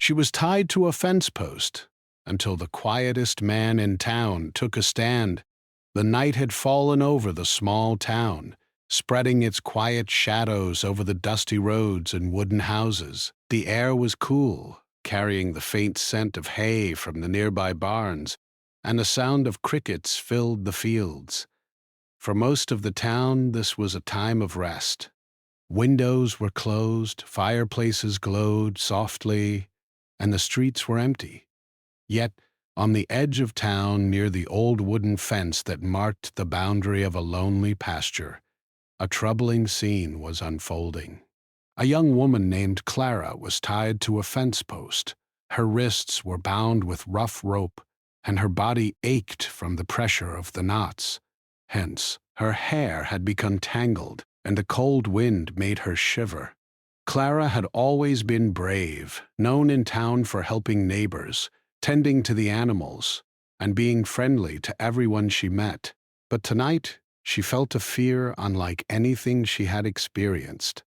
She was tied to a fence post until the quietest man in town took a stand. The night had fallen over the small town, spreading its quiet shadows over the dusty roads and wooden houses. The air was cool, carrying the faint scent of hay from the nearby barns, and the sound of crickets filled the fields. For most of the town, this was a time of rest. Windows were closed, fireplaces glowed softly, and the streets were empty. Yet, on the edge of town, near the old wooden fence that marked the boundary of a lonely pasture, a troubling scene was unfolding. A young woman named Clara was tied to a fence post. Her wrists were bound with rough rope, and her body ached from the pressure of the knots. Hence, her hair had become tangled, and the cold wind made her shiver. Clara had always been brave, known in town for helping neighbors, tending to the animals, and being friendly to everyone she met. But tonight, she felt a fear unlike anything she had experienced.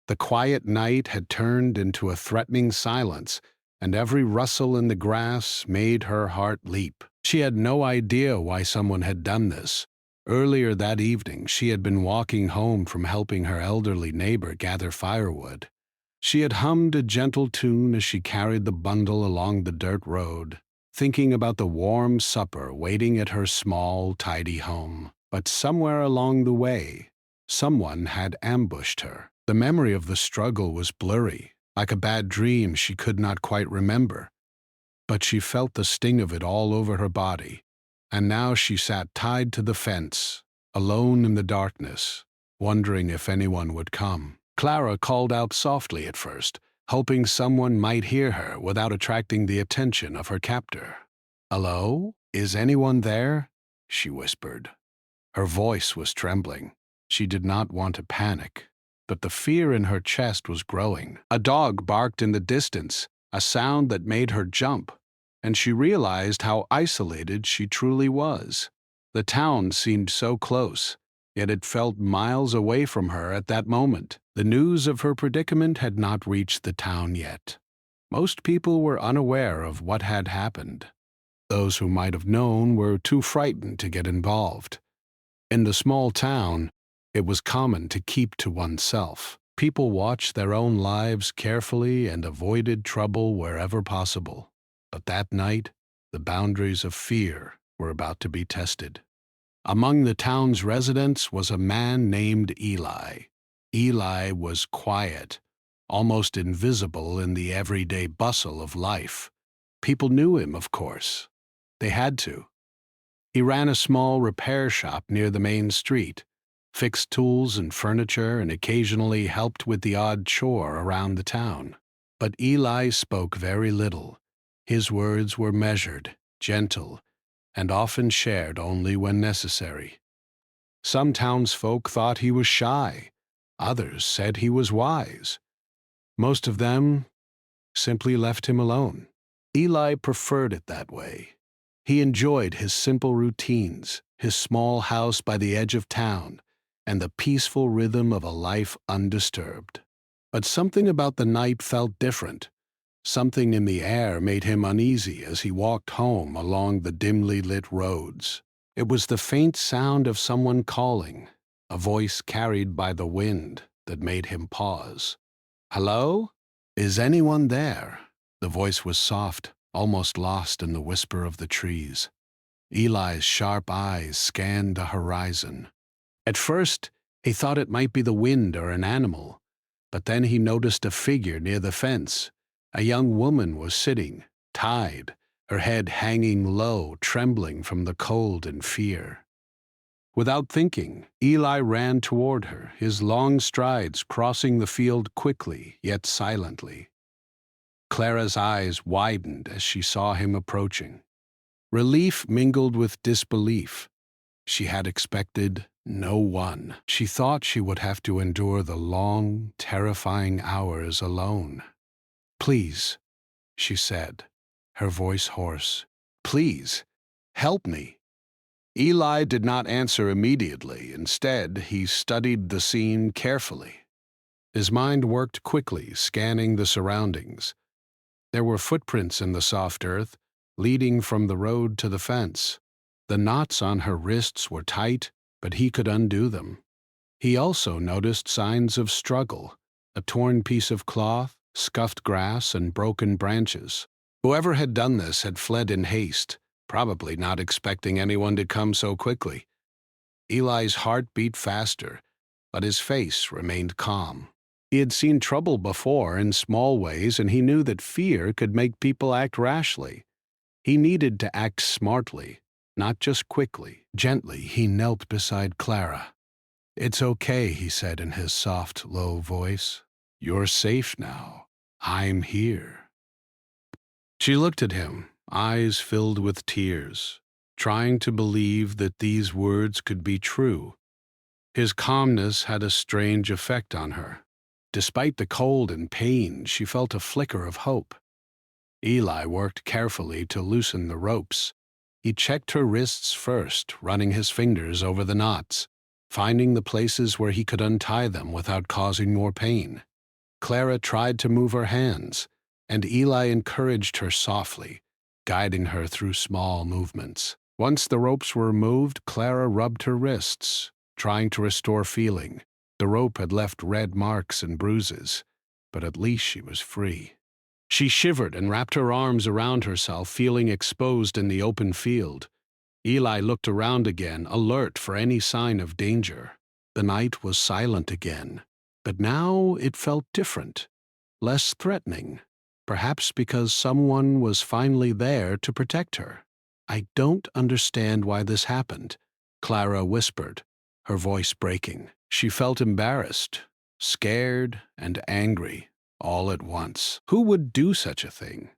The quiet night had turned into a threatening silence, and every rustle in the grass made her heart leap. She had no idea why someone had done this. Earlier that evening, she had been walking home from helping her elderly neighbor gather firewood. She had hummed a gentle tune as she carried the bundle along the dirt road, thinking about the warm supper waiting at her small, tidy home. But somewhere along the way, someone had ambushed her. The memory of the struggle was blurry, like a bad dream she could not quite remember. But she felt the sting of it all over her body, and now she sat tied to the fence, alone in the darkness, wondering if anyone would come. Clara called out softly at first, hoping someone might hear her without attracting the attention of her captor. "Hello? Is anyone there?" she whispered. Her voice was trembling. She did not want to panic, but the fear in her chest was growing. A dog barked in the distance, a sound that made her jump, and she realized how isolated she truly was. The town seemed so close, yet it felt miles away from her at that moment. The news of her predicament had not reached the town yet. Most people were unaware of what had happened. Those who might have known were too frightened to get involved. In the small town, it was common to keep to oneself. People watched their own lives carefully and avoided trouble wherever possible. But that night, the boundaries of fear were about to be tested. Among the town's residents was a man named Eli. Eli was quiet, almost invisible in the everyday bustle of life. People knew him, of course. They had to. He ran a small repair shop near the main street, fixed tools and furniture, and occasionally helped with the odd chore around the town. But Eli spoke very little. His words were measured, gentle, and often shared only when necessary. Some townsfolk thought he was shy. Others said he was wise. Most of them simply left him alone. Eli preferred it that way. He enjoyed his simple routines, his small house by the edge of town, and the peaceful rhythm of a life undisturbed. But something about the night felt different. Something in the air made him uneasy as he walked home along the dimly lit roads. It was the faint sound of someone calling, a voice carried by the wind that made him pause. "Hello? Is anyone there?" The voice was soft, almost lost in the whisper of the trees. Eli's sharp eyes scanned the horizon. At first, he thought it might be the wind or an animal, but then he noticed a figure near the fence. A young woman was sitting, tied, her head hanging low, trembling from the cold and fear. Without thinking, Eli ran toward her, his long strides crossing the field quickly yet silently. Clara's eyes widened as she saw him approaching. Relief mingled with disbelief. She had expected no one. She thought she would have to endure the long, terrifying hours alone. "Please," she said, her voice hoarse. "Please, help me." Eli did not answer immediately. Instead, he studied the scene carefully. His mind worked quickly, scanning the surroundings. There were footprints in the soft earth, leading from the road to the fence. The knots on her wrists were tight, but he could undo them. He also noticed signs of struggle, a torn piece of cloth, scuffed grass, and broken branches. Whoever had done this had fled in haste, probably not expecting anyone to come so quickly. Eli's heart beat faster, but his face remained calm. He had seen trouble before in small ways, and he knew that fear could make people act rashly. He needed to act smartly, not just quickly. Gently, he knelt beside Clara. "It's okay," he said in his soft, low voice. "You're safe now. I'm here." She looked at him, eyes filled with tears, trying to believe that these words could be true. His calmness had a strange effect on her. Despite the cold and pain, she felt a flicker of hope. Eli worked carefully to loosen the ropes. He checked her wrists first, running his fingers over the knots, finding the places where he could untie them without causing more pain. Clara tried to move her hands, and Eli encouraged her softly, guiding her through small movements. Once the ropes were removed, Clara rubbed her wrists, trying to restore feeling. The rope had left red marks and bruises, but at least she was free. She shivered and wrapped her arms around herself, feeling exposed in the open field. Eli looked around again, alert for any sign of danger. The night was silent again, but now it felt different, less threatening, perhaps because someone was finally there to protect her. "I don't understand why this happened," Clara whispered, her voice breaking. She felt embarrassed, scared, and angry, all at once. Who would do such a thing?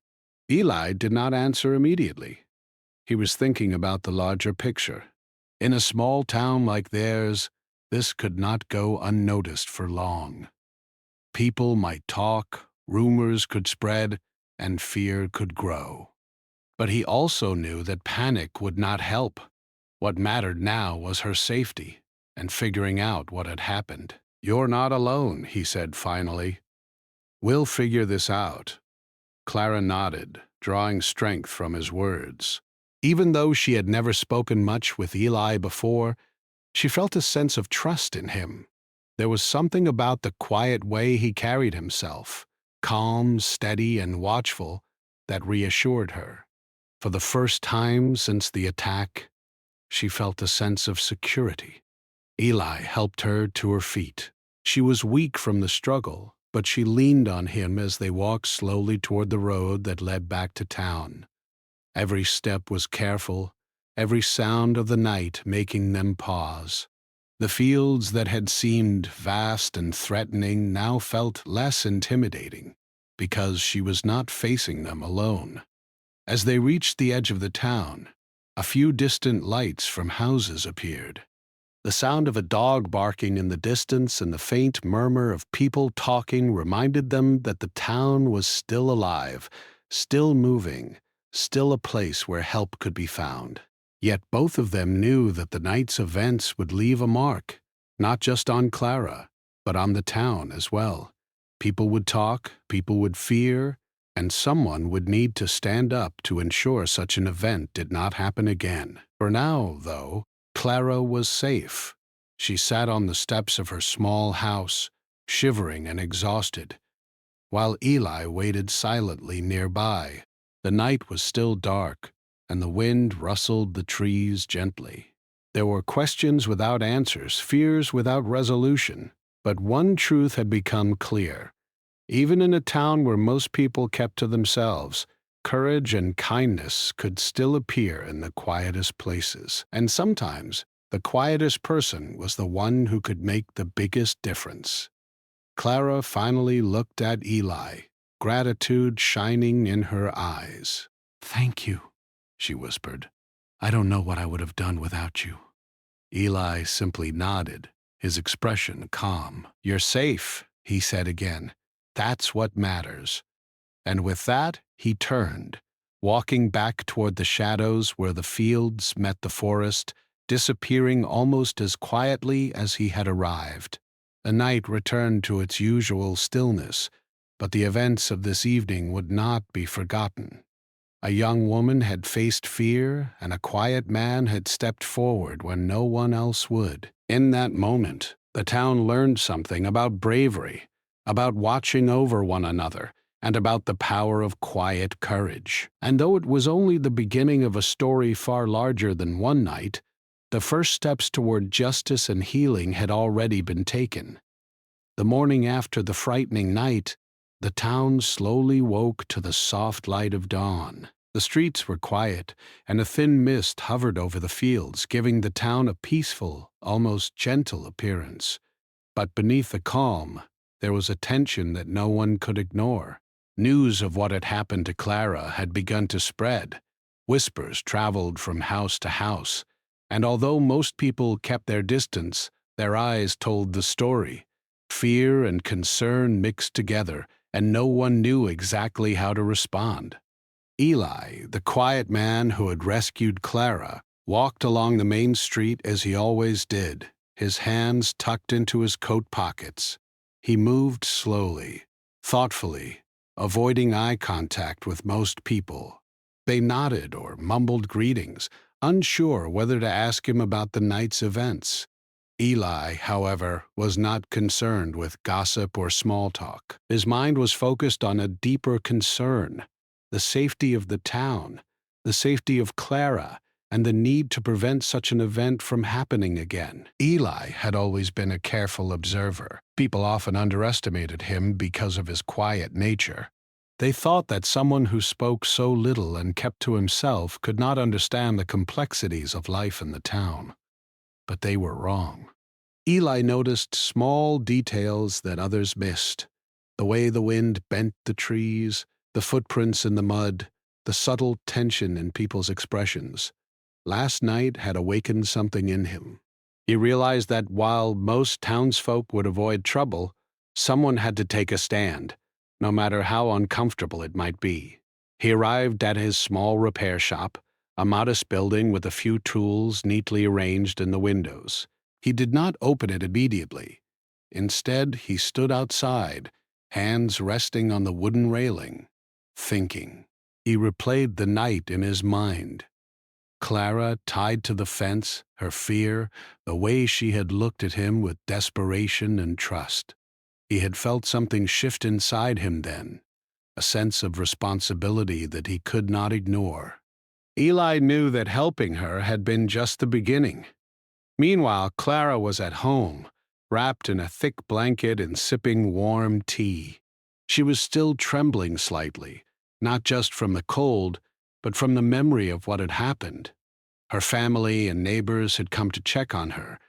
Eli did not answer immediately. He was thinking about the larger picture. In a small town like theirs, this could not go unnoticed for long. People might talk, rumors could spread, and fear could grow. But he also knew that panic would not help. What mattered now was her safety and figuring out what had happened. "You're not alone," he said finally. "We'll figure this out." Clara nodded, drawing strength from his words. Even though she had never spoken much with Eli before, she felt a sense of trust in him. There was something about the quiet way he carried himself, calm, steady, and watchful, that reassured her. For the first time since the attack, she felt a sense of security. Eli helped her to her feet. She was weak from the struggle, but she leaned on him as they walked slowly toward the road that led back to town. Every step was careful, every sound of the night making them pause. The fields that had seemed vast and threatening now felt less intimidating, because she was not facing them alone. As they reached the edge of the town, a few distant lights from houses appeared. The sound of a dog barking in the distance and the faint murmur of people talking reminded them that the town was still alive, still moving, still a place where help could be found. Yet both of them knew that the night's events would leave a mark, not just on Clara, but on the town as well. People would talk, people would fear, and someone would need to stand up to ensure such an event did not happen again. For now, though, Clara was safe. She sat on the steps of her small house, shivering and exhausted, while Eli waited silently nearby. The night was still dark, and the wind rustled the trees gently. There were questions without answers, fears without resolution, but one truth had become clear. Even in a town where most people kept to themselves, courage and kindness could still appear in the quietest places. And sometimes, the quietest person was the one who could make the biggest difference. Clara finally looked at Eli, gratitude shining in her eyes. "Thank you," she whispered. "I don't know what I would have done without you." Eli simply nodded, his expression calm. "You're safe," he said again. "That's what matters." And with that, he turned, walking back toward the shadows where the fields met the forest, disappearing almost as quietly as he had arrived. The night returned to its usual stillness, But the events of this evening would not be forgotten. A young woman had faced fear, and a quiet man had stepped forward when no one else would. In that moment, the town learned something about bravery, about watching over one another, and about the power of quiet courage. And though it was only the beginning of a story far larger than one night, the first steps toward justice and healing had already been taken. The morning after the frightening night, the town slowly woke to the soft light of dawn. The streets were quiet, and a thin mist hovered over the fields, giving the town a peaceful, almost gentle appearance. But beneath the calm, there was a tension that no one could ignore. News of what had happened to Clara had begun to spread. Whispers traveled from house to house, and although most people kept their distance, their eyes told the story. Fear and concern mixed together, and no one knew exactly how to respond. Eli, the quiet man who had rescued Clara, walked along the main street as he always did, his hands tucked into his coat pockets. He moved slowly, thoughtfully, avoiding eye contact with most people. They nodded or mumbled greetings, unsure whether to ask him about the night's events. Eli, however, was not concerned with gossip or small talk. His mind was focused on a deeper concern: the safety of the town, the safety of Clara, and the need to prevent such an event from happening again. Eli had always been a careful observer. People often underestimated him because of his quiet nature. They thought that someone who spoke so little and kept to himself could not understand the complexities of life in the town. But they were wrong. Eli noticed small details that others missed: the way the wind bent the trees, the footprints in the mud, the subtle tension in people's expressions. Last night had awakened something in him. He realized that while most townsfolk would avoid trouble, someone had to take a stand, no matter how uncomfortable it might be. He arrived at his small repair shop, a modest building with a few tools neatly arranged in the windows. He did not open it immediately. Instead, he stood outside, hands resting on the wooden railing, thinking. He replayed the night in his mind. Clara tied to the fence, her fear, the way she had looked at him with desperation and trust. He had felt something shift inside him then, a sense of responsibility that he could not ignore. Eli knew that helping her had been just the beginning. Meanwhile, Clara was at home, wrapped in a thick blanket and sipping warm tea. She was still trembling slightly, not just from the cold, but from the memory of what had happened. Her family and neighbors had come to check on her,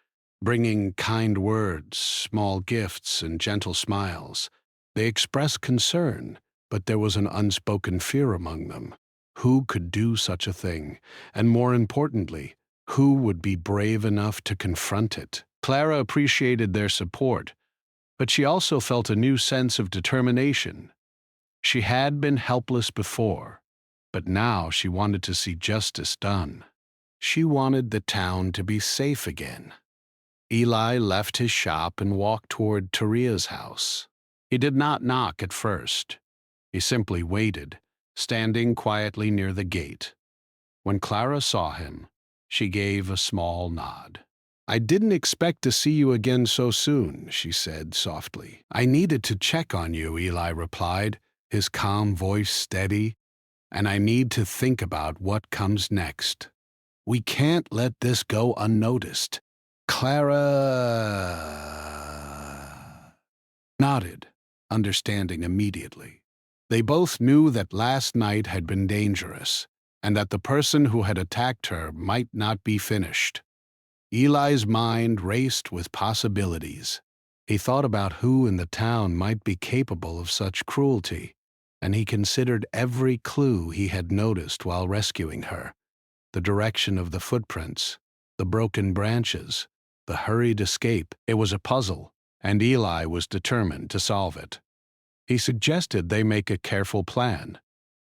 bringing kind words, small gifts, and gentle smiles. They expressed concern, but there was an unspoken fear among them. Who could do such a thing? And more importantly, who would be brave enough to confront it? Clara appreciated their support, but she also felt a new sense of determination. She had been helpless before, but now she wanted to see justice done. She wanted the town to be safe again. Eli left his shop and walked toward Taria's house. He did not knock at first. He simply waited, standing quietly near the gate. When Clara saw him, she gave a small nod. "I didn't expect to see you again so soon," she said softly. "I needed to check on you," Eli replied, his calm voice steady. "And I need to think about what comes next. We can't let this go unnoticed." Clara nodded, understanding immediately. They both knew that last night had been dangerous, and that the person who had attacked her might not be finished. Eli's mind raced with possibilities. He thought about who in the town might be capable of such cruelty, and he considered every clue he had noticed while rescuing her: the direction of the footprints, the broken branches, the hurried escape. It was a puzzle, and Eli was determined to solve it. He suggested they make a careful plan.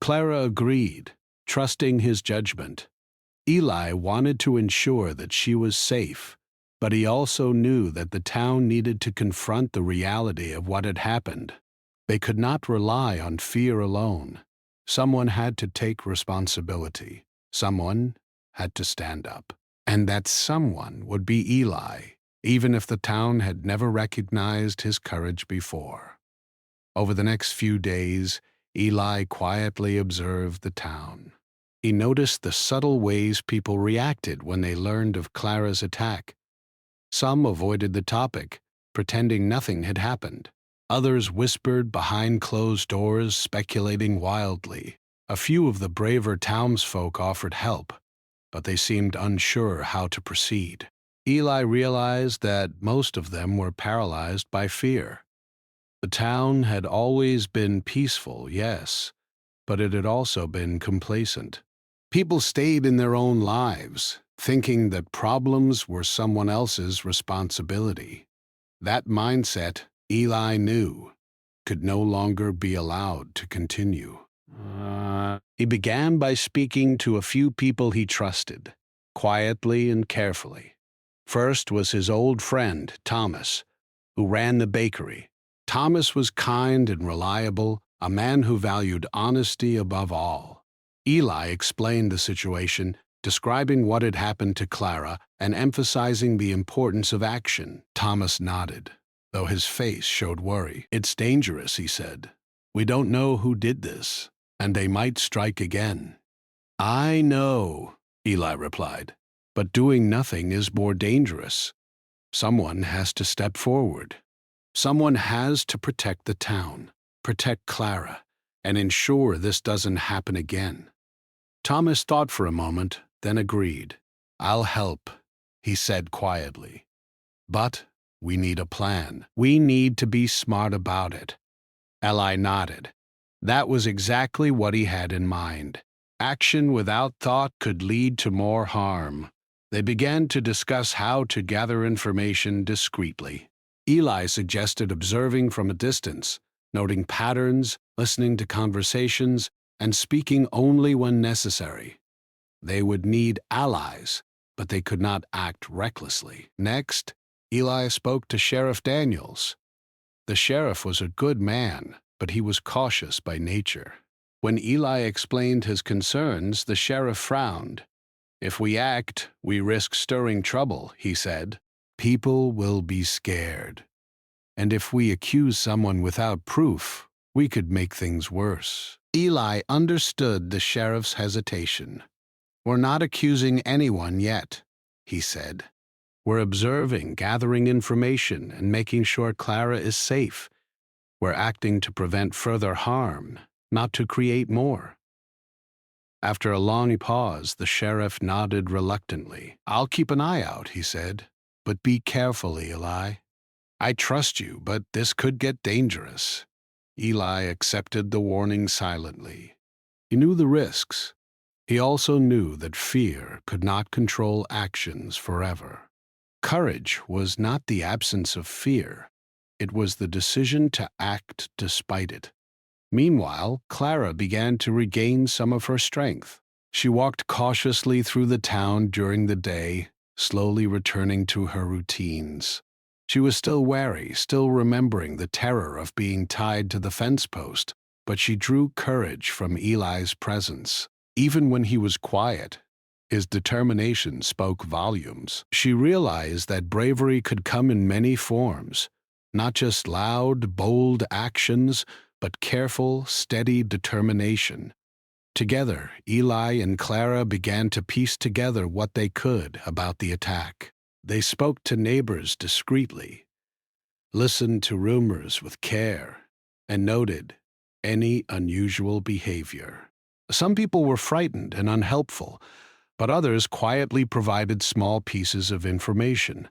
Clara agreed, trusting his judgment. Eli wanted to ensure that she was safe, but he also knew that the town needed to confront the reality of what had happened. They could not rely on fear alone. Someone had to take responsibility. Someone had to stand up. And that someone would be Eli, even if the town had never recognized his courage before. Over the next few days, Eli quietly observed the town. He noticed the subtle ways people reacted when they learned of Clara's attack. Some avoided the topic, pretending nothing had happened. Others whispered behind closed doors, speculating wildly. A few of the braver townsfolk offered help, but they seemed unsure how to proceed. Eli realized that most of them were paralyzed by fear. The town had always been peaceful, yes, but it had also been complacent. People stayed in their own lives, thinking that problems were someone else's responsibility. That mindset, Eli knew, could no longer be allowed to continue. He began by speaking to a few people he trusted, quietly and carefully. First was his old friend, Thomas, who ran the bakery. Thomas was kind and reliable, a man who valued honesty above all. Eli explained the situation, describing what had happened to Clara and emphasizing the importance of action. Thomas nodded, though his face showed worry. "It's dangerous," he said. "We don't know who did this, and they might strike again." "I know," Eli replied, "but doing nothing is more dangerous. Someone has to step forward. Someone has to protect the town, protect Clara, and ensure this doesn't happen again." Thomas thought for a moment, then agreed. "I'll help," he said quietly. "But we need a plan. We need to be smart about it." Eli nodded. That was exactly what he had in mind. Action without thought could lead to more harm. They began to discuss how to gather information discreetly. Eli suggested observing from a distance, noting patterns, listening to conversations, and speaking only when necessary. They would need allies, but they could not act recklessly. Next, Eli spoke to Sheriff Daniels. The sheriff was a good man, but he was cautious by nature. When Eli explained his concerns, the sheriff frowned. "If we act, we risk stirring trouble," he said. "People will be scared. And if we accuse someone without proof, we could make things worse." Eli understood the sheriff's hesitation. "We're not accusing anyone yet," he said. "We're observing, gathering information, and making sure Clara is safe. We're acting to prevent further harm, not to create more." After a long pause, the sheriff nodded reluctantly. "I'll keep an eye out," he said. "But be careful, Eli. I trust you, but this could get dangerous." Eli accepted the warning silently. He knew the risks. He also knew that fear could not control actions forever. Courage was not the absence of fear. It was the decision to act despite it. Meanwhile, Clara began to regain some of her strength. She walked cautiously through the town during the day, slowly returning to her routines. She was still wary, still remembering the terror of being tied to the fence post, but she drew courage from Eli's presence. Even when he was quiet, his determination spoke volumes. She realized that bravery could come in many forms, not just loud, bold actions, but careful, steady determination. Together, Eli and Clara began to piece together what they could about the attack. They spoke to neighbors discreetly, listened to rumors with care, and noted any unusual behavior. Some people were frightened and unhelpful, but others quietly provided small pieces of information.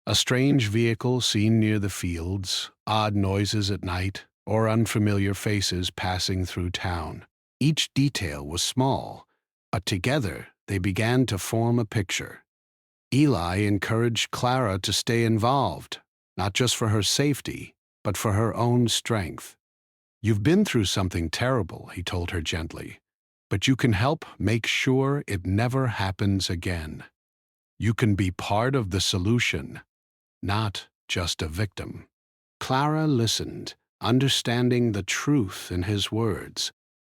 A strange vehicle seen near the fields, odd noises at night, or unfamiliar faces passing through town. Each detail was small, but together they began to form a picture. Eli encouraged Clara to stay involved, not just for her safety, but for her own strength. "You've been through something terrible," he told her gently, "but you can help make sure it never happens again. You can be part of the solution, not just a victim." Clara listened, understanding the truth in his words.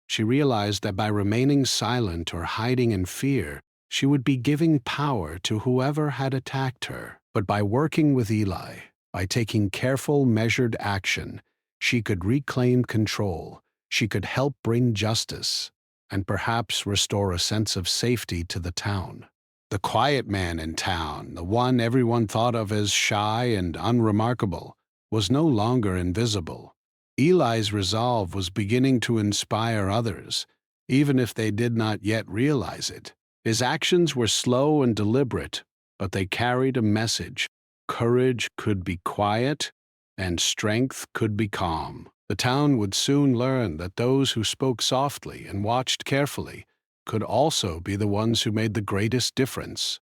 She realized that by remaining silent or hiding in fear, she would be giving power to whoever had attacked her. But by working with Eli, by taking careful, measured action, she could reclaim control. She could help bring justice and perhaps restore a sense of safety to the town. The quiet man in town, the one everyone thought of as shy and unremarkable, was no longer invisible. Eli's resolve was beginning to inspire others, even if they did not yet realize it. His actions were slow and deliberate, but they carried a message. Courage could be quiet, and strength could be calm. The town would soon learn that those who spoke softly and watched carefully could also be the ones who made the greatest difference.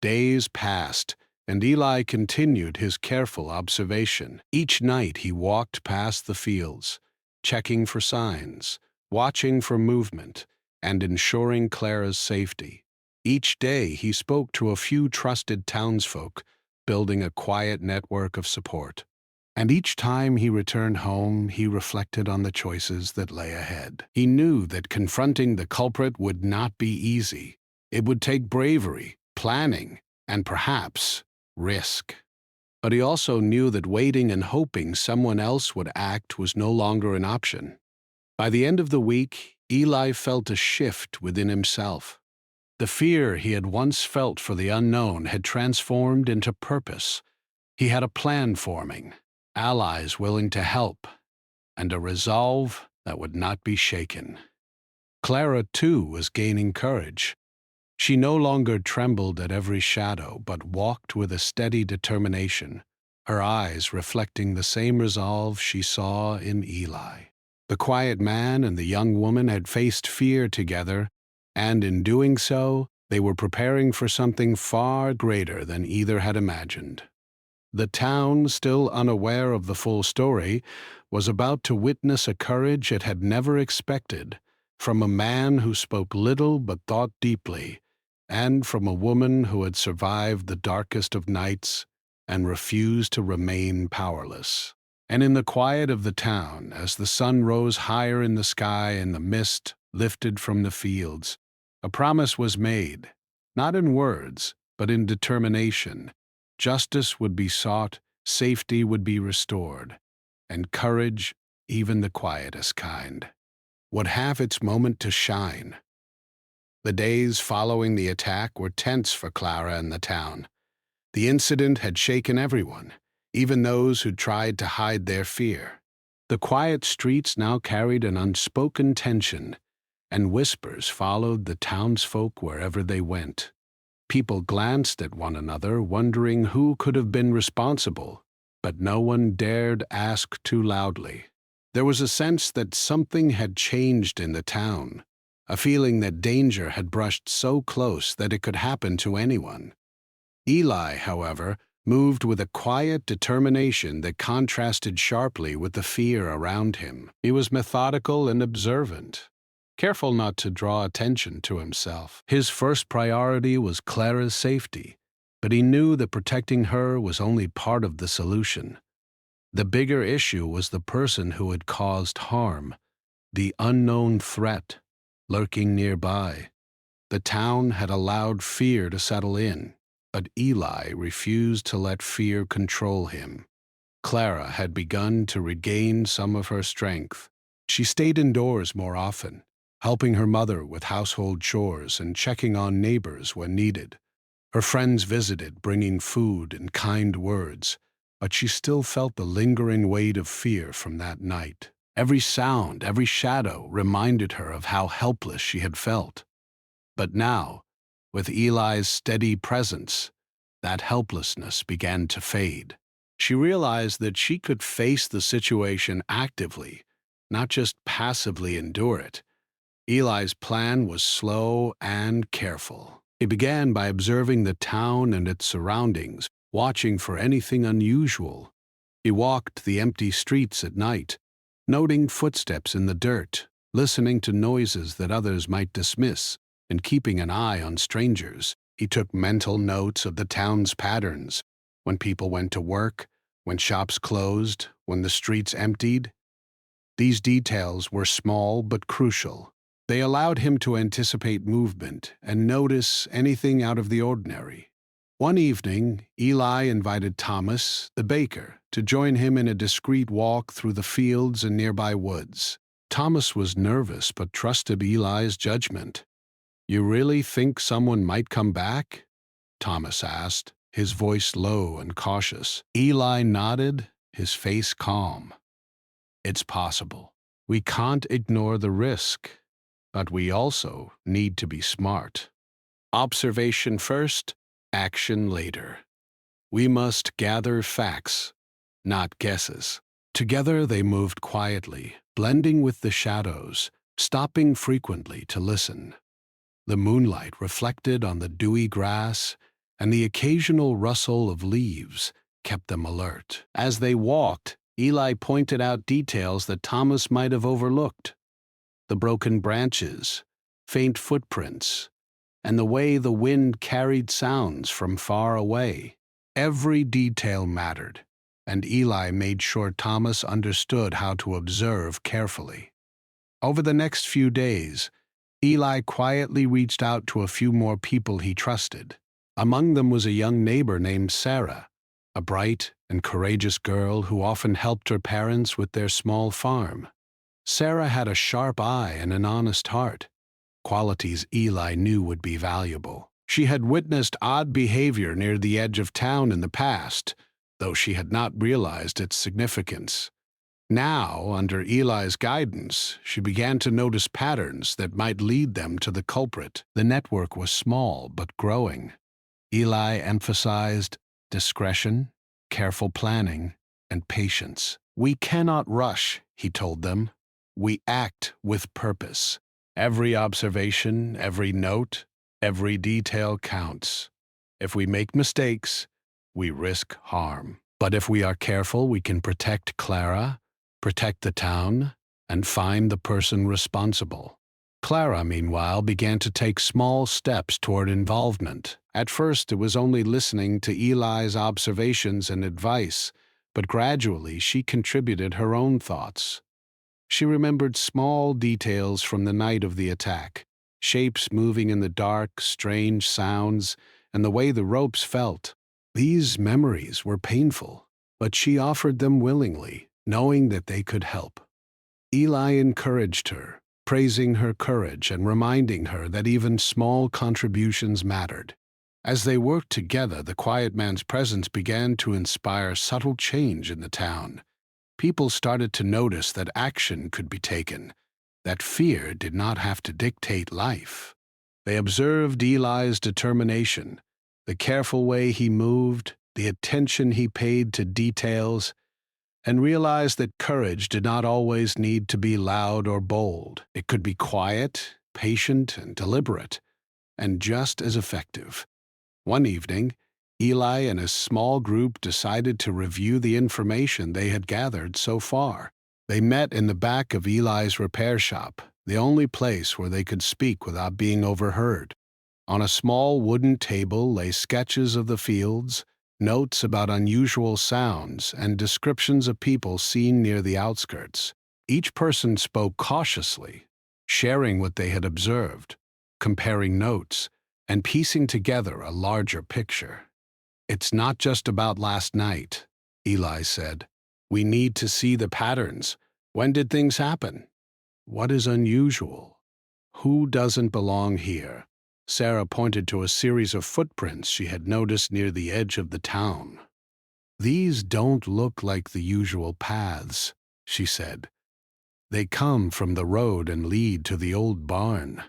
Days passed, and Eli continued his careful observation. Each night he walked past the fields, checking for signs, watching for movement, and ensuring Clara's safety. Each day he spoke to a few trusted townsfolk, building a quiet network of support. And each time he returned home, he reflected on the choices that lay ahead. He knew that confronting the culprit would not be easy. It would take bravery, planning, and perhaps risk. But he also knew that waiting and hoping someone else would act was no longer an option. By the end of the week, Eli felt a shift within himself. The fear he had once felt for the unknown had transformed into purpose. He had a plan forming, allies willing to help, and a resolve that would not be shaken. Clara, too, was gaining courage. She no longer trembled at every shadow, but walked with a steady determination, her eyes reflecting the same resolve she saw in Eli. The quiet man and the young woman had faced fear together, and in doing so, they were preparing for something far greater than either had imagined. The town, still unaware of the full story, was about to witness a courage it had never expected, from a man who spoke little but thought deeply, and from a woman who had survived the darkest of nights and refused to remain powerless. And in the quiet of the town, as the sun rose higher in the sky and the mist lifted from the fields, a promise was made, not in words, but in determination. Justice would be sought, safety would be restored, and courage, even the quietest kind, would have its moment to shine. The days following the attack were tense for Clara and the town. The incident had shaken everyone, even those who tried to hide their fear. The quiet streets now carried an unspoken tension, and whispers followed the townsfolk wherever they went. People glanced at one another, wondering who could have been responsible, but no one dared ask too loudly. There was a sense that something had changed in the town, a feeling that danger had brushed so close that it could happen to anyone. Eli, however, moved with a quiet determination that contrasted sharply with the fear around him. He was methodical and observant, careful not to draw attention to himself. His first priority was Clara's safety, but he knew that protecting her was only part of the solution. The bigger issue was the person who had caused harm, the unknown threat lurking nearby. The town had allowed fear to settle in, but Eli refused to let fear control him. Clara had begun to regain some of her strength. She stayed indoors more often, helping her mother with household chores and checking on neighbors when needed. Her friends visited, bringing food and kind words, but she still felt the lingering weight of fear from that night. Every sound, every shadow reminded her of how helpless she had felt. But now, with Eli's steady presence, that helplessness began to fade. She realized that she could face the situation actively, not just passively endure it. Eli's plan was slow and careful. He began by observing the town and its surroundings, watching for anything unusual. He walked the empty streets at night, noting footsteps in the dirt, listening to noises that others might dismiss, and keeping an eye on strangers. He took mental notes of the town's patterns, when people went to work, when shops closed, when the streets emptied. These details were small but crucial. They allowed him to anticipate movement and notice anything out of the ordinary. One evening, Eli invited Thomas, the baker, to join him in a discreet walk through the fields and nearby woods. Thomas was nervous but trusted Eli's judgment. "You really think someone might come back?" Thomas asked, his voice low and cautious. Eli nodded, his face calm. "It's possible. We can't ignore the risk, but we also need to be smart. Observation first, action later. We must gather facts, not guesses." Together they moved quietly, blending with the shadows, stopping frequently to listen. The moonlight reflected on the dewy grass, and the occasional rustle of leaves kept them alert. As they walked, Eli pointed out details that Thomas might have overlooked: the broken branches, faint footprints, and the way the wind carried sounds from far away. Every detail mattered, and Eli made sure Thomas understood how to observe carefully. Over the next few days, Eli quietly reached out to a few more people he trusted. Among them was a young neighbor named Sarah, a bright and courageous girl who often helped her parents with their small farm. Sarah had a sharp eye and an honest heart, qualities Eli knew would be valuable. She had witnessed odd behavior near the edge of town in the past, though she had not realized its significance. Now, under Eli's guidance, she began to notice patterns that might lead them to the culprit. The network was small but growing. Eli emphasized discretion, careful planning, and patience. "We cannot rush," he told them. "We act with purpose. Every observation, every note, every detail counts. If we make mistakes, we risk harm. But if we are careful, we can protect Clara, protect the town, and find the person responsible." Clara, meanwhile, began to take small steps toward involvement. At first, it was only listening to Eli's observations and advice, but gradually she contributed her own thoughts. She remembered small details from the night of the attack: shapes moving in the dark, strange sounds, and the way the ropes felt. These memories were painful, but she offered them willingly, knowing that they could help. Eli encouraged her, praising her courage and reminding her that even small contributions mattered. As they worked together, the quiet man's presence began to inspire subtle change in the town. People started to notice that action could be taken, that fear did not have to dictate life. They observed Eli's determination, the careful way he moved, the attention he paid to details, and realized that courage did not always need to be loud or bold. It could be quiet, patient, and deliberate, and just as effective. One evening, Eli and his small group decided to review the information they had gathered so far. They met in the back of Eli's repair shop, the only place where they could speak without being overheard. On a small wooden table lay sketches of the fields, notes about unusual sounds, and descriptions of people seen near the outskirts. Each person spoke cautiously, sharing what they had observed, comparing notes, and piecing together a larger picture. "It's not just about last night," Eli said. "We need to see the patterns. When did things happen? What is unusual? Who doesn't belong here?" Sarah pointed to a series of footprints she had noticed near the edge of the town. "These don't look like the usual paths," she said. "They come from the road and lead to the old barn.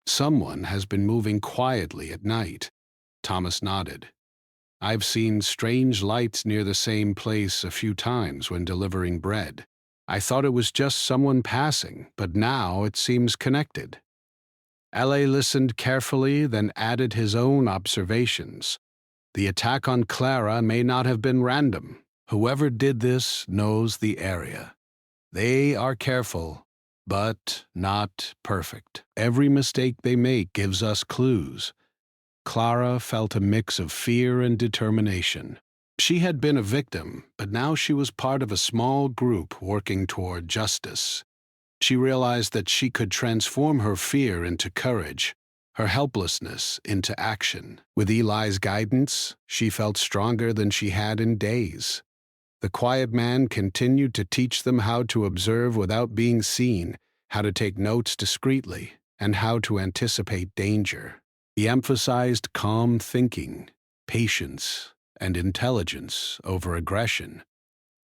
Someone has been moving quietly at night." Thomas nodded. "I've seen strange lights near the same place a few times when delivering bread. I thought it was just someone passing, but now it seems connected." L.A. listened carefully, then added his own observations. "The attack on Clara may not have been random. Whoever did this knows the area. They are careful, but not perfect. Every mistake they make gives us clues." Clara felt a mix of fear and determination. She had been a victim, but now she was part of a small group working toward justice. She realized that she could transform her fear into courage, her helplessness into action. With Eli's guidance, she felt stronger than she had in days. The quiet man continued to teach them how to observe without being seen, how to take notes discreetly, and how to anticipate danger. He emphasized calm thinking, patience, and intelligence over aggression.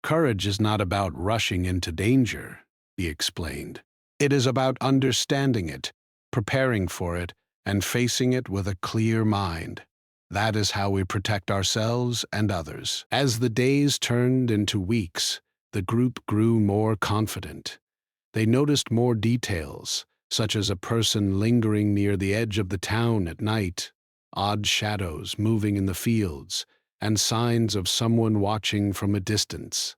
Courage is not about rushing into danger, he explained. It is about understanding it, preparing for it, and facing it with a clear mind. That is how we protect ourselves and others. As the days turned into weeks, the group grew more confident. They noticed more details, such as a person lingering near the edge of the town at night, odd shadows moving in the fields, and signs of someone watching from a distance.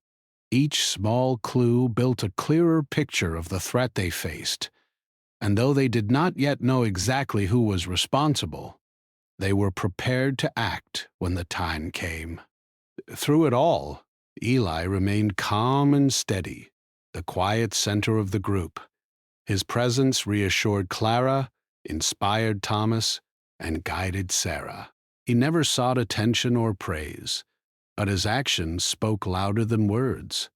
Each small clue built a clearer picture of the threat they faced, and though they did not yet know exactly who was responsible, they were prepared to act when the time came. Through it all, Eli remained calm and steady, the quiet center of the group. His presence reassured Clara, inspired Thomas, and guided Sarah. He never sought attention or praise, but his actions spoke louder than words.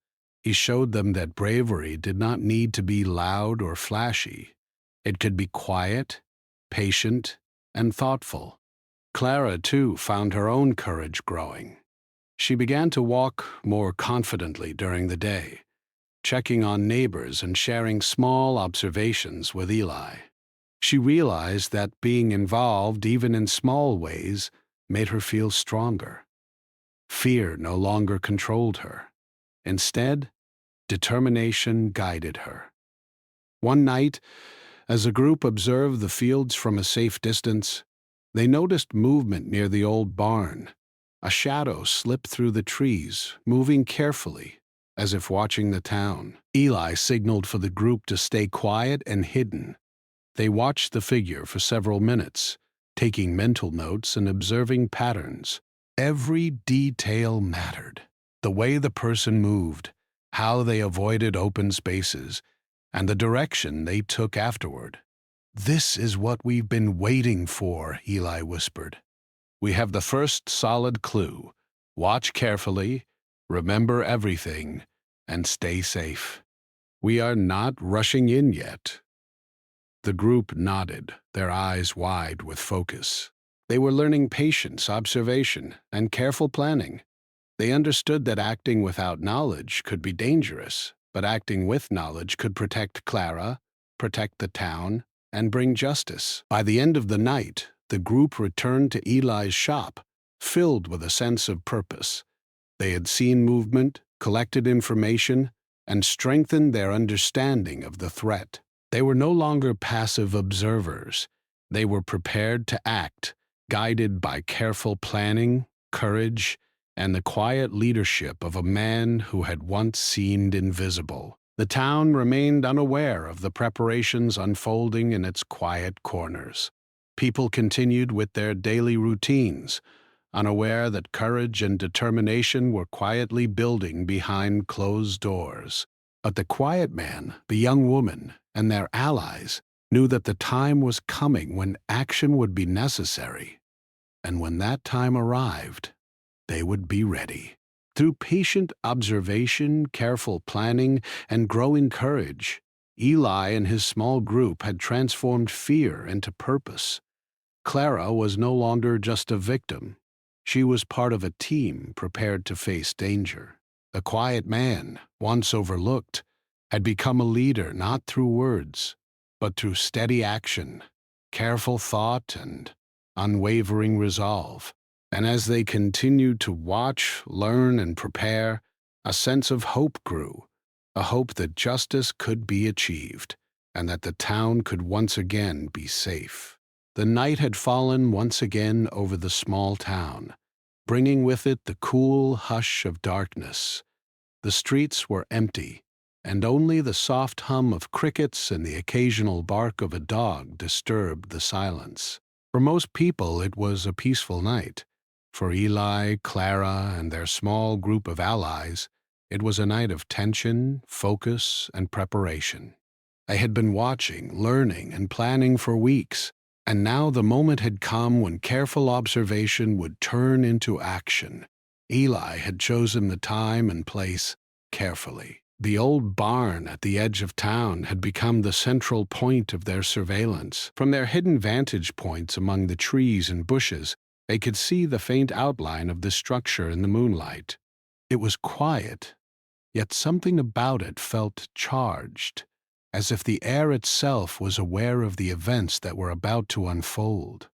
He showed them that bravery did not need to be loud or flashy. It could be quiet, patient, and thoughtful. Clara, too, found her own courage growing. She began to walk more confidently during the day, checking on neighbors and sharing small observations with Eli. She realized that being involved, even in small ways, made her feel stronger. Fear no longer controlled her. Instead, determination guided her. One night, as a group observed the fields from a safe distance, they noticed movement near the old barn. A shadow slipped through the trees, moving carefully, as if watching the town. Eli signaled for the group to stay quiet and hidden. They watched the figure for several minutes, taking mental notes and observing patterns. Every detail mattered. The way the person moved, how they avoided open spaces, and the direction they took afterward. "This is what we've been waiting for," Eli whispered. "We have the first solid clue. Watch carefully, remember everything, and stay safe. We are not rushing in yet." The group nodded, their eyes wide with focus. They were learning patience, observation, and careful planning. They understood that acting without knowledge could be dangerous, but acting with knowledge could protect Clara, protect the town, and bring justice. By the end of the night, the group returned to Eli's shop, filled with a sense of purpose. They had seen movement, collected information, and strengthened their understanding of the threat. They were no longer passive observers. They were prepared to act, guided by careful planning, courage, and the quiet leadership of a man who had once seemed invisible. The town remained unaware of the preparations unfolding in its quiet corners. People continued with their daily routines, unaware that courage and determination were quietly building behind closed doors. But the quiet man, the young woman, and their allies knew that the time was coming when action would be necessary. And when that time arrived, they would be ready. Through patient observation, careful planning, and growing courage, Eli and his small group had transformed fear into purpose. Clara was no longer just a victim. She was part of a team prepared to face danger. The quiet man, once overlooked, had become a leader not through words, but through steady action, careful thought, and unwavering resolve. And as they continued to watch, learn, and prepare, a sense of hope grew, a hope that justice could be achieved, and that the town could once again be safe. The night had fallen once again over the small town, bringing with it the cool hush of darkness. The streets were empty, and only the soft hum of crickets and the occasional bark of a dog disturbed the silence. For most people, it was a peaceful night. For Eli, Clara, and their small group of allies, it was a night of tension, focus, and preparation. They had been watching, learning, and planning for weeks, and now the moment had come when careful observation would turn into action. Eli had chosen the time and place carefully. The old barn at the edge of town had become the central point of their surveillance. From their hidden vantage points among the trees and bushes, they could see the faint outline of the structure in the moonlight. It was quiet, yet something about it felt charged, as if the air itself was aware of the events that were about to unfold.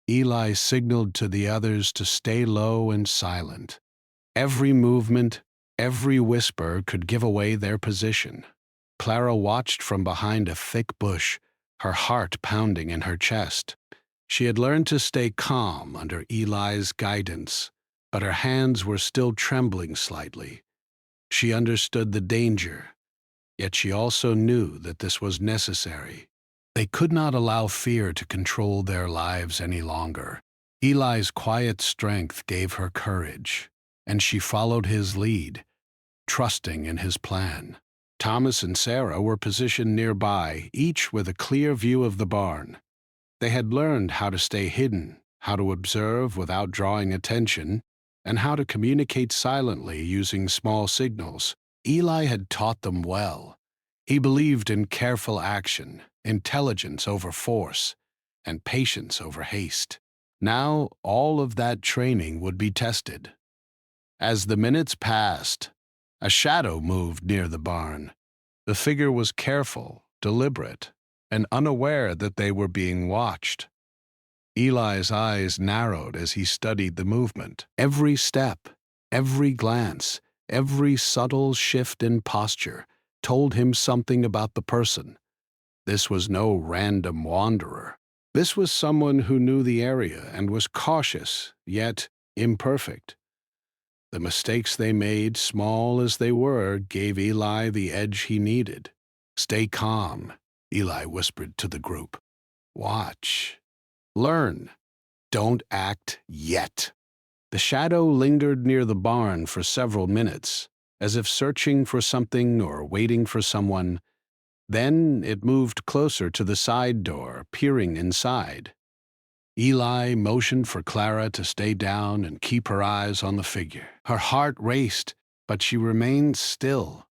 Eli signaled to the others to stay low and silent. Every movement, every whisper could give away their position. Clara watched from behind a thick bush, her heart pounding in her chest. She had learned to stay calm under Eli's guidance, but her hands were still trembling slightly. She understood the danger, yet she also knew that this was necessary. They could not allow fear to control their lives any longer. Eli's quiet strength gave her courage, and she followed his lead, trusting in his plan. Thomas and Sarah were positioned nearby, each with a clear view of the barn. They had learned how to stay hidden, how to observe without drawing attention, and how to communicate silently using small signals. Eli had taught them well. He believed in careful action, intelligence over force, and patience over haste. Now all of that training would be tested. As the minutes passed, a shadow moved near the barn. The figure was careful, deliberate, and unaware that they were being watched. Eli's eyes narrowed as he studied the movement. Every step, every glance, every subtle shift in posture told him something about the person. This was no random wanderer. This was someone who knew the area and was cautious, yet imperfect. The mistakes they made, small as they were, gave Eli the edge he needed. "Stay calm," Eli whispered to the group. "Watch. Learn. Don't act yet." The shadow lingered near the barn for several minutes, as if searching for something or waiting for someone. Then it moved closer to the side door, peering inside. Eli motioned for Clara to stay down and keep her eyes on the figure. Her heart raced, but she remained still,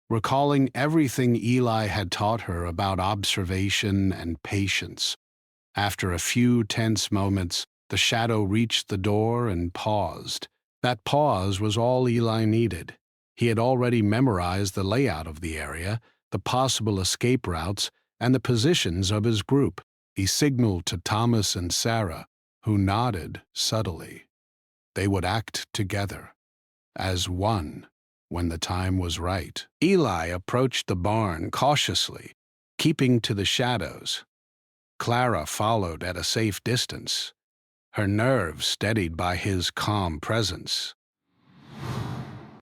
recalling everything Eli had taught her about observation and patience. After a few tense moments, the shadow reached the door and paused. That pause was all Eli needed. He had already memorized the layout of the area, the possible escape routes, and the positions of his group. He signaled to Thomas and Sarah, who nodded subtly. They would act together, as one, when the time was right. Eli approached the barn cautiously, keeping to the shadows. Clara followed at a safe distance, her nerves steadied by his calm presence.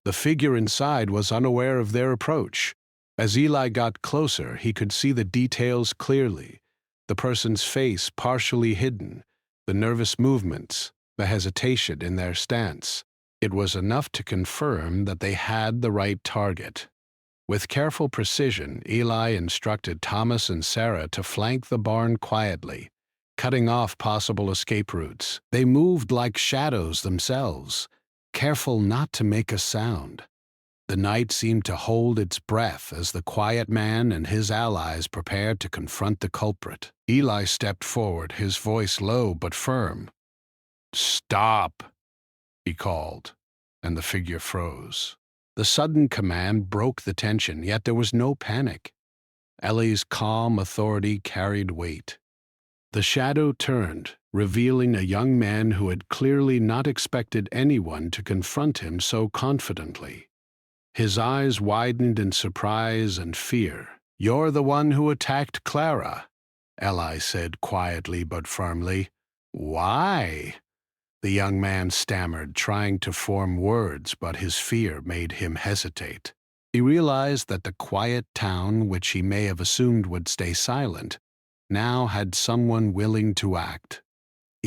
The figure inside was unaware of their approach. As Eli got closer, he could see the details clearly: the person's face partially hidden, the nervous movements, the hesitation in their stance. It was enough to confirm that they had the right target. With careful precision, Eli instructed Thomas and Sarah to flank the barn quietly, cutting off possible escape routes. They moved like shadows themselves, careful not to make a sound. The night seemed to hold its breath as the quiet man and his allies prepared to confront the culprit. Eli stepped forward, his voice low but firm. "Stop," he called, and the figure froze. The sudden command broke the tension, yet there was no panic. Ellie's calm authority carried weight. The shadow turned, revealing a young man who had clearly not expected anyone to confront him so confidently. His eyes widened in surprise and fear. "You're the one who attacked Clara," Eli said quietly but firmly. "Why?" The young man stammered, trying to form words, but his fear made him hesitate. He realized that the quiet town, which he may have assumed would stay silent, now had someone willing to act.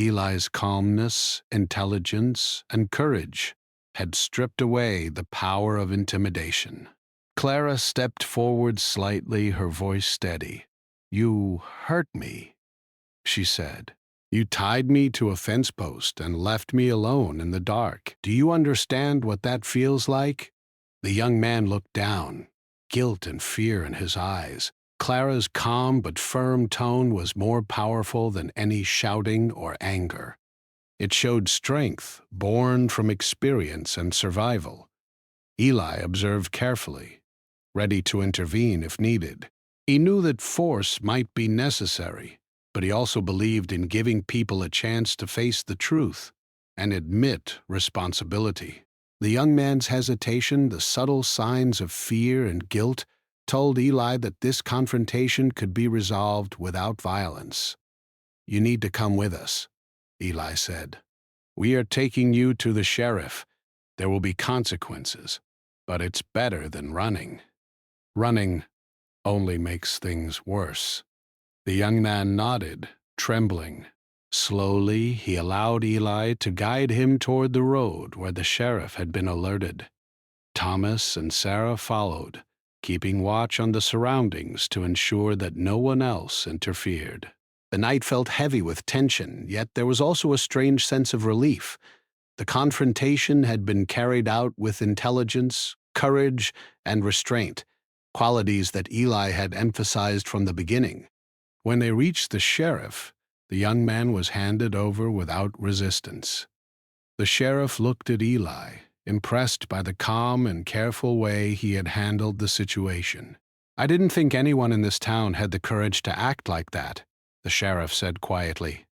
Eli's calmness, intelligence, and courage had stripped away the power of intimidation. Clara stepped forward slightly, her voice steady. "You hurt me," she said. "You tied me to a fence post and left me alone in the dark. Do you understand what that feels like?" The young man looked down, guilt and fear in his eyes. Clara's calm but firm tone was more powerful than any shouting or anger. It showed strength born from experience and survival. Eli observed carefully, ready to intervene if needed. He knew that force might be necessary, but he also believed in giving people a chance to face the truth and admit responsibility. The young man's hesitation, the subtle signs of fear and guilt, told Eli that this confrontation could be resolved without violence. "You need to come with us," Eli said. "We are taking you to the sheriff. There will be consequences, but it's better than running. Running only makes things worse." The young man nodded, trembling. Slowly, he allowed Eli to guide him toward the road where the sheriff had been alerted. Thomas and Sarah followed, keeping watch on the surroundings to ensure that no one else interfered. The night felt heavy with tension, yet there was also a strange sense of relief. The confrontation had been carried out with intelligence, courage, and restraint, qualities that Eli had emphasized from the beginning. When they reached the sheriff, the young man was handed over without resistance. The sheriff looked at Eli, impressed by the calm and careful way he had handled the situation. "I didn't think anyone in this town had the courage to act like that," the sheriff said quietly.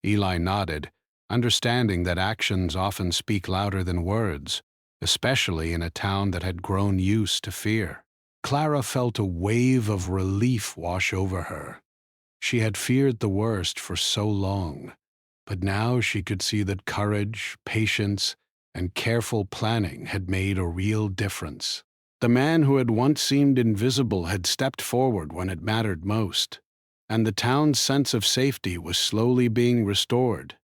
Eli nodded, understanding that actions often speak louder than words, especially in a town that had grown used to fear. Clara felt a wave of relief wash over her. She had feared the worst for so long, but now she could see that courage, patience, and careful planning had made a real difference. The man who had once seemed invisible had stepped forward when it mattered most, and the town's sense of safety was slowly being restored.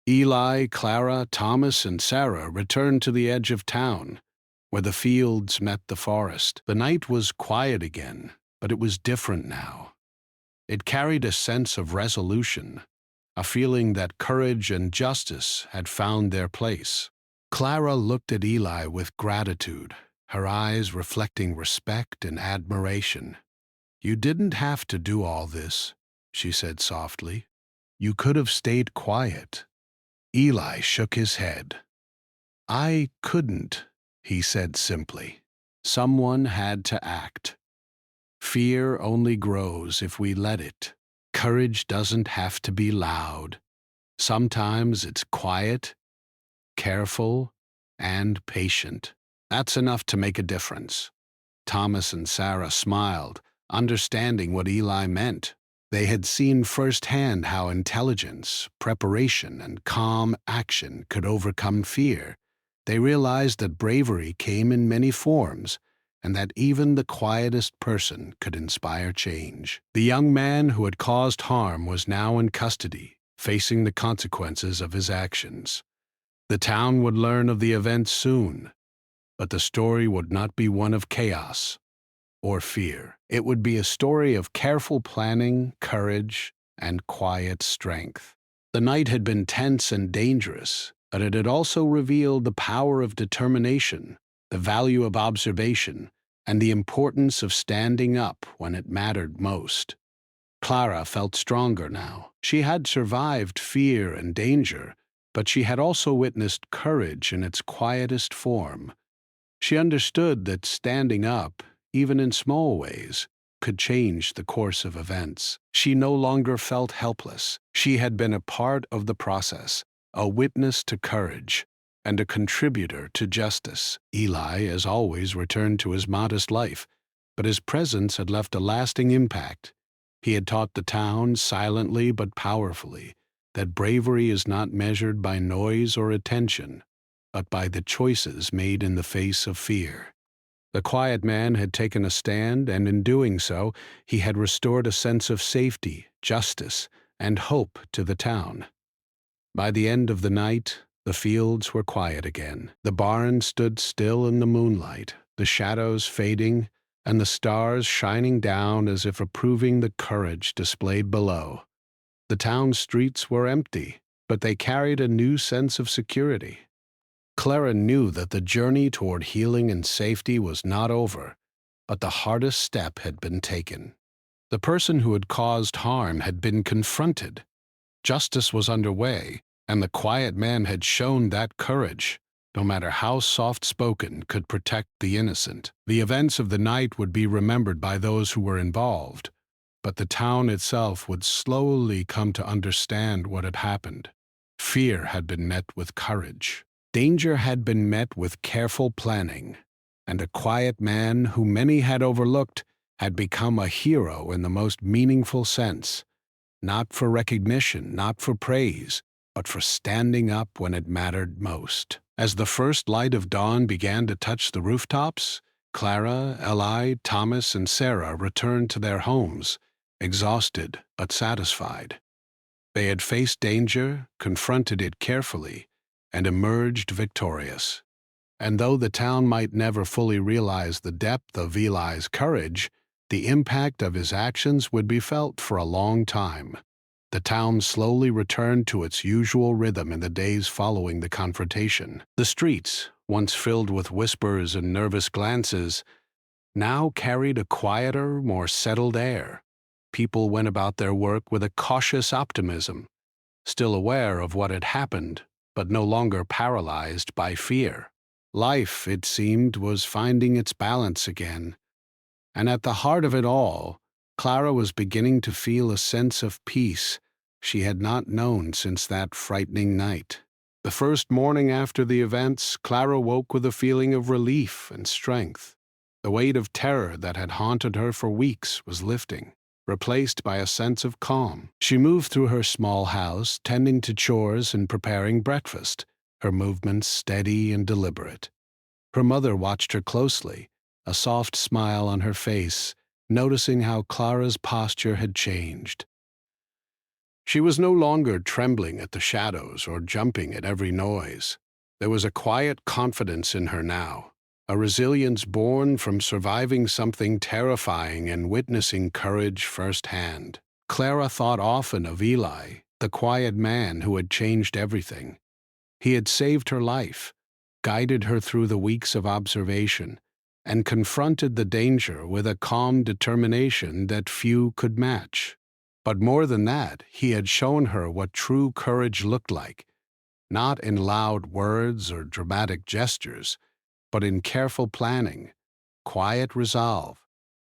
Eli, Clara, Thomas, and Sarah returned to the edge of town, where the fields met the forest. The night was quiet again, but it was different now. It carried a sense of resolution, a feeling that courage and justice had found their place. Clara looked at Eli with gratitude, her eyes reflecting respect and admiration. "You didn't have to do all this," she said softly. "You could have stayed quiet." Eli shook his head. "I couldn't," he said simply. "Someone had to act. Fear only grows if we let it. Courage doesn't have to be loud. Sometimes it's quiet, careful, and patient. That's enough to make a difference." Thomas and Sarah smiled, understanding what Eli meant. They had seen firsthand how intelligence, preparation, and calm action could overcome fear. They realized that bravery came in many forms, and that even the quietest person could inspire change. The young man who had caused harm was now in custody, facing the consequences of his actions. The town would learn of the events soon, but the story would not be one of chaos or fear. It would be a story of careful planning, courage, and quiet strength. The night had been tense and dangerous, but it had also revealed the power of determination, the value of observation, and the importance of standing up when it mattered most. Clara felt stronger now. She had survived fear and danger, but she had also witnessed courage in its quietest form. She understood that standing up, even in small ways, could change the course of events. She no longer felt helpless. She had been a part of the process, a witness to courage, and a contributor to justice. Eli, as always, returned to his modest life, but his presence had left a lasting impact. He had taught the town, silently but powerfully, that bravery is not measured by noise or attention, but by the choices made in the face of fear. The quiet man had taken a stand, and in doing so, he had restored a sense of safety, justice, and hope to the town. By the end of the night, the fields were quiet again. The barn stood still in the moonlight, the shadows fading, and the stars shining down as if approving the courage displayed below. The town streets were empty, but they carried a new sense of security. Clara knew that the journey toward healing and safety was not over, but the hardest step had been taken. The person who had caused harm had been confronted. Justice was underway, and the quiet man had shown that courage, no matter how soft-spoken, could protect the innocent. The events of the night would be remembered by those who were involved, but the town itself would slowly come to understand what had happened. Fear had been met with courage. Danger had been met with careful planning, and a quiet man who many had overlooked had become a hero in the most meaningful sense, not for recognition, not for praise, but for standing up when it mattered most. As the first light of dawn began to touch the rooftops, Clara, Eli, Thomas, and Sarah returned to their homes, exhausted but satisfied. They had faced danger, confronted it carefully, and emerged victorious. And though the town might never fully realize the depth of Eli's courage, the impact of his actions would be felt for a long time. The town slowly returned to its usual rhythm in the days following the confrontation. The streets, once filled with whispers and nervous glances, now carried a quieter, more settled air. People went about their work with a cautious optimism, still aware of what had happened, but no longer paralyzed by fear. Life, it seemed, was finding its balance again. And at the heart of it all, Clara was beginning to feel a sense of peace she had not known since that frightening night. The first morning after the events, Clara woke with a feeling of relief and strength. The weight of terror that had haunted her for weeks was lifting, replaced by a sense of calm. She moved through her small house, tending to chores and preparing breakfast, her movements steady and deliberate. Her mother watched her closely, a soft smile on her face, noticing how Clara's posture had changed. She was no longer trembling at the shadows or jumping at every noise. There was a quiet confidence in her now, a resilience born from surviving something terrifying and witnessing courage firsthand. Clara thought often of Eli, the quiet man who had changed everything. He had saved her life, guided her through the weeks of observation, and confronted the danger with a calm determination that few could match. But more than that, he had shown her what true courage looked like, not in loud words or dramatic gestures, but in careful planning, quiet resolve,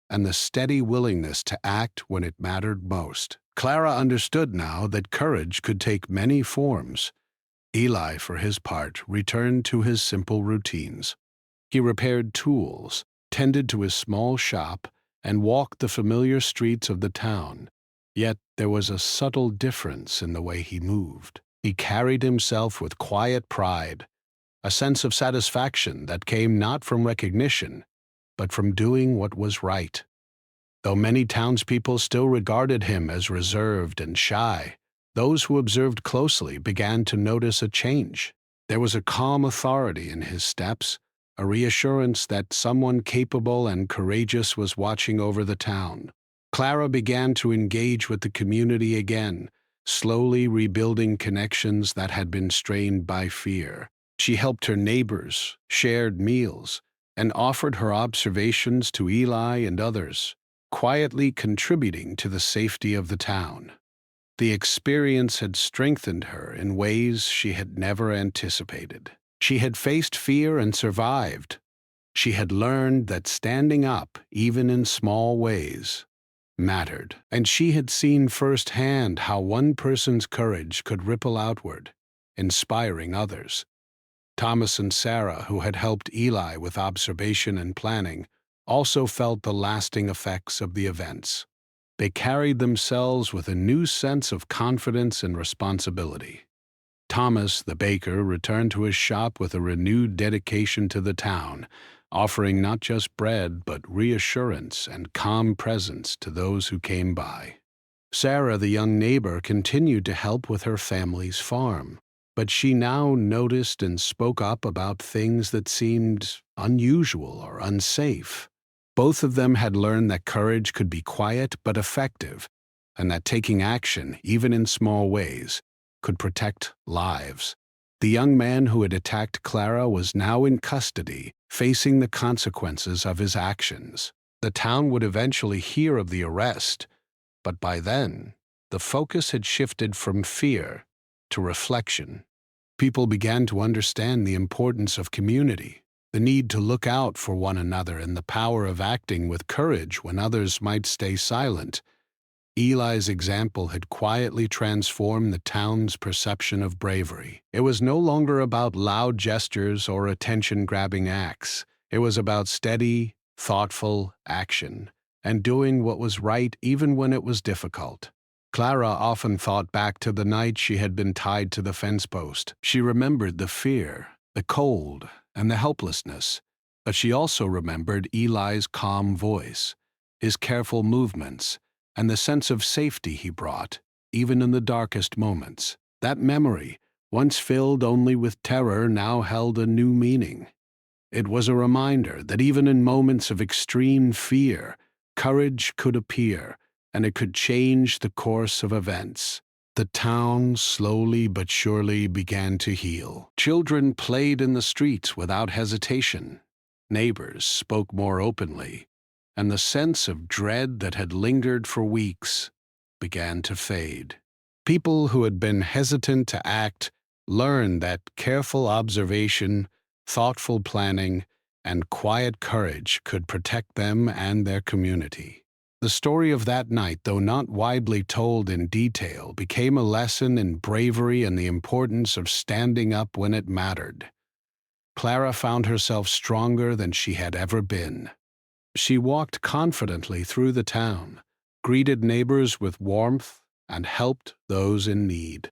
and the steady willingness to act when it mattered most. Clara understood now that courage could take many forms. Eli, for his part, returned to his simple routines. He repaired tools, tended to his small shop, and walked the familiar streets of the town. Yet there was a subtle difference in the way he moved. He carried himself with quiet pride, a sense of satisfaction that came not from recognition, but from doing what was right. Though many townspeople still regarded him as reserved and shy, those who observed closely began to notice a change. There was a calm authority in his steps, a reassurance that someone capable and courageous was watching over the town. Clara began to engage with the community again, slowly rebuilding connections that had been strained by fear. She helped her neighbors, shared meals, and offered her observations to Eli and others, quietly contributing to the safety of the town. The experience had strengthened her in ways she had never anticipated. She had faced fear and survived. She had learned that standing up, even in small ways, mattered, and she had seen firsthand how one person's courage could ripple outward, inspiring others. Thomas and Sarah, who had helped Eli with observation and planning, also felt the lasting effects of the events. They carried themselves with a new sense of confidence and responsibility. Thomas, the baker, returned to his shop with a renewed dedication to the town, offering not just bread but reassurance and calm presence to those who came by. Sarah, the young neighbor, continued to help with her family's farm, but she now noticed and spoke up about things that seemed unusual or unsafe. Both of them had learned that courage could be quiet but effective, and that taking action, even in small ways, could protect lives. The young man who had attacked Clara was now in custody, facing the consequences of his actions. The town would eventually hear of the arrest, but by then, the focus had shifted from fear to reflection. People began to understand the importance of community, the need to look out for one another, and the power of acting with courage when others might stay silent. Eli's example had quietly transformed the town's perception of bravery. It was no longer about loud gestures or attention-grabbing acts. It was about steady, thoughtful action, and doing what was right even when it was difficult. Clara often thought back to the night she had been tied to the fence post. She remembered the fear, the cold, and the helplessness, but she also remembered Eli's calm voice, his careful movements, and the sense of safety he brought, even in the darkest moments. That memory, once filled only with terror, now held a new meaning. It was a reminder that even in moments of extreme fear, courage could appear, and it could change the course of events. The town slowly but surely began to heal. Children played in the streets without hesitation. Neighbors spoke more openly, and the sense of dread that had lingered for weeks began to fade. People who had been hesitant to act learned that careful observation, thoughtful planning, and quiet courage could protect them and their community. The story of that night, though not widely told in detail, became a lesson in bravery and the importance of standing up when it mattered. Clara found herself stronger than she had ever been. She walked confidently through the town, greeted neighbors with warmth, and helped those in need.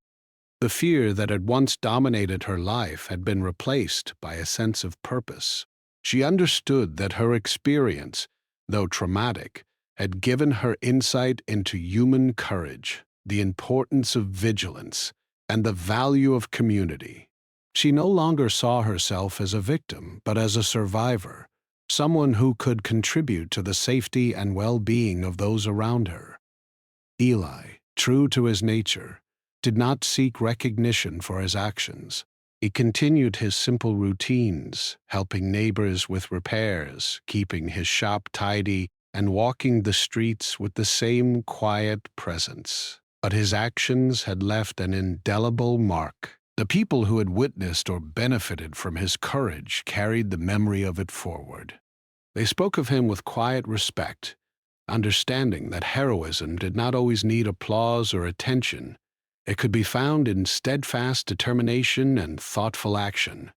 The fear that had once dominated her life had been replaced by a sense of purpose. She understood that her experience, though traumatic, had given her insight into human courage, the importance of vigilance, and the value of community. She no longer saw herself as a victim, but as a survivor, someone who could contribute to the safety and well-being of those around her. Eli, true to his nature, did not seek recognition for his actions. He continued his simple routines, helping neighbors with repairs, keeping his shop tidy, and walking the streets with the same quiet presence. But his actions had left an indelible mark. The people who had witnessed or benefited from his courage carried the memory of it forward. They spoke of him with quiet respect, understanding that heroism did not always need applause or attention. It could be found in steadfast determination and thoughtful action.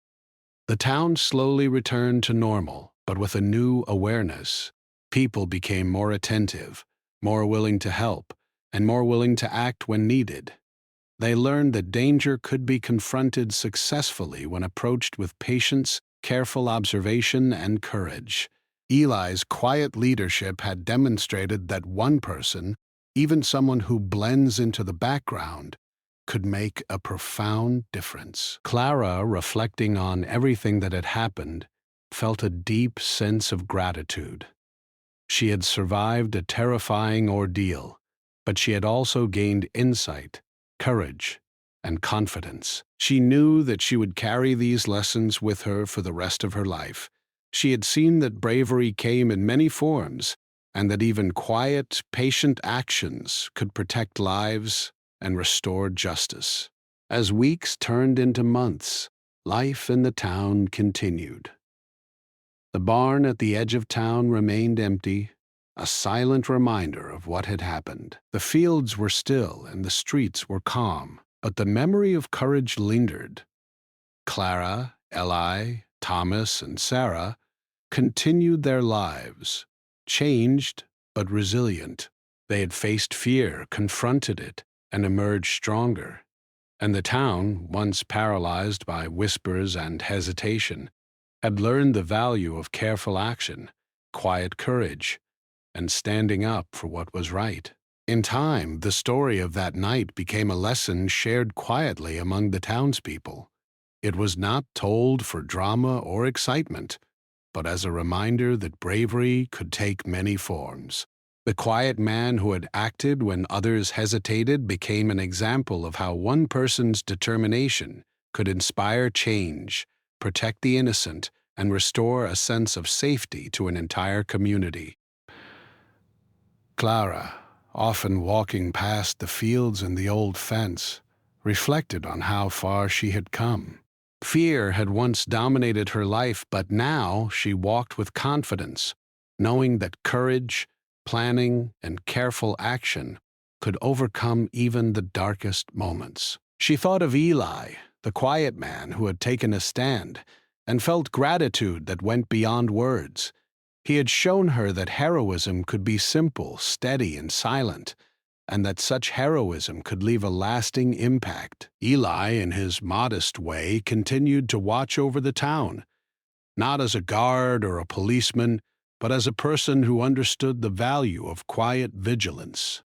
The town slowly returned to normal, but with a new awareness. People became more attentive, more willing to help, and more willing to act when needed. They learned that danger could be confronted successfully when approached with patience, careful observation, and courage. Eli's quiet leadership had demonstrated that one person, even someone who blends into the background, could make a profound difference. Clara, reflecting on everything that had happened, felt a deep sense of gratitude. She had survived a terrifying ordeal, but she had also gained insight, courage, and confidence. She knew that she would carry these lessons with her for the rest of her life. She had seen that bravery came in many forms, and that even quiet, patient actions could protect lives and restore justice. As weeks turned into months, life in the town continued. The barn at the edge of town remained empty, a silent reminder of what had happened. The fields were still and the streets were calm, but the memory of courage lingered. Clara, Eli, Thomas, and Sarah continued their lives, changed but resilient. They had faced fear, confronted it, and emerged stronger. And the town, once paralyzed by whispers and hesitation, had learned the value of careful action, quiet courage, and standing up for what was right. In time, the story of that night became a lesson shared quietly among the townspeople. It was not told for drama or excitement, but as a reminder that bravery could take many forms. The quiet man who had acted when others hesitated became an example of how one person's determination could inspire change, protect the innocent, and restore a sense of safety to an entire community. Clara, often walking past the fields and the old fence, reflected on how far she had come. Fear had once dominated her life, but now she walked with confidence, knowing that courage, planning, and careful action could overcome even the darkest moments. She thought of Eli, the quiet man who had taken a stand, and felt gratitude that went beyond words. He had shown her that heroism could be simple, steady, and silent, and that such heroism could leave a lasting impact. Eli, in his modest way, continued to watch over the town, not as a guard or a policeman, but as a person who understood the value of quiet vigilance.